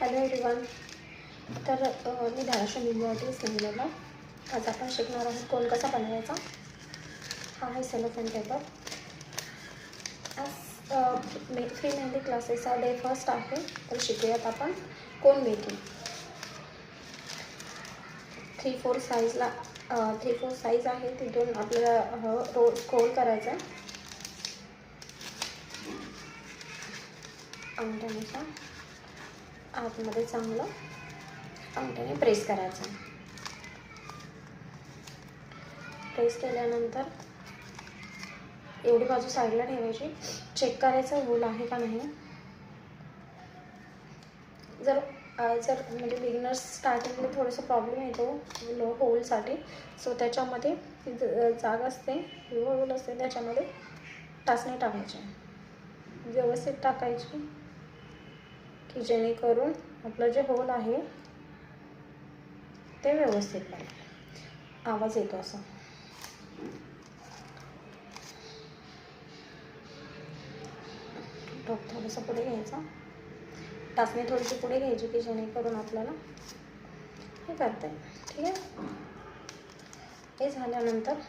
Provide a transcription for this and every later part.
Hello everyone. तर मी धाराशिव विद्यार्थी स्नेहलला. आज आपण शिकणार आहोत कोन कसा बनवायचा. हा आहे सेलोफेन पेपर. आज फ्री मेहंदी क्लासेसचा डे फर्स्ट आहे. तर शिकूयात आपण कोन मेकिंग. 3-4 साईजला 3-4 साईज आहे, तिथून आपल्याला रोल स्क्रोल करायचा आहे अंगठ्यानुसार. आतमध्ये चांगलं अंगठ्याने प्रेस करायचं. प्रेस केल्यानंतर एवढी बाजू साईडला ठेवायची. चेक करायचं होल आहे का नाही. जर म्हणजे बिगिनर्स स्टार्टिंगला थोडंसं प्रॉब्लेम येतो होलसाठी. सो त्याच्यामध्ये जागा असते, होल असते, त्याच्यामध्ये टाचणी टाकायची, व्यवस्थित टाकायची की जेणेकरून आपलं जे होल आहे ते व्यवस्थित पाहिजे. आवाज येतो असा. टोक थोडंसं पुढे घ्यायचं, टाचणी थोडीशी पुढे घ्यायची की जेणेकरून आपल्याला हे करता येईल. ठीक आहे. हे झाल्यानंतर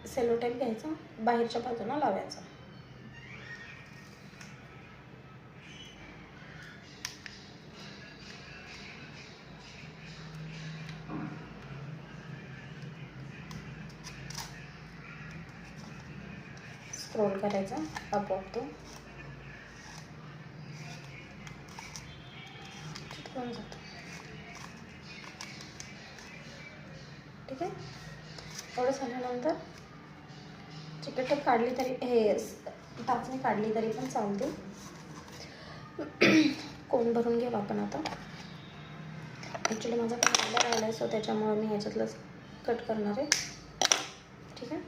सेलो टेप घ्यायचा, बाहेरच्या बाजूला लावायचा. स्क्रोल करायचा, आपोआप तो चिटकून जातो. ठीक आहे. एवढं झाल्यानंतर चिकट काढली तरी टाचणी काढली तरी पण चालते. कोण भरून घेऊ आपण आता. ॲक्च्युली माझा काही ऑर्डर राहिला आहे, सो त्याच्यामुळे मी ह्याच्यातलंच कट करणार आहे. ठीक आहे.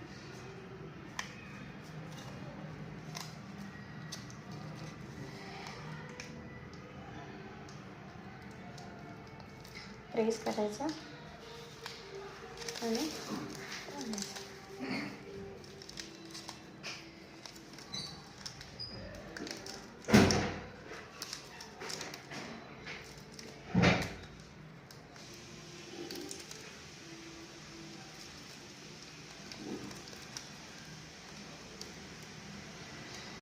प्रेस करायचा आणि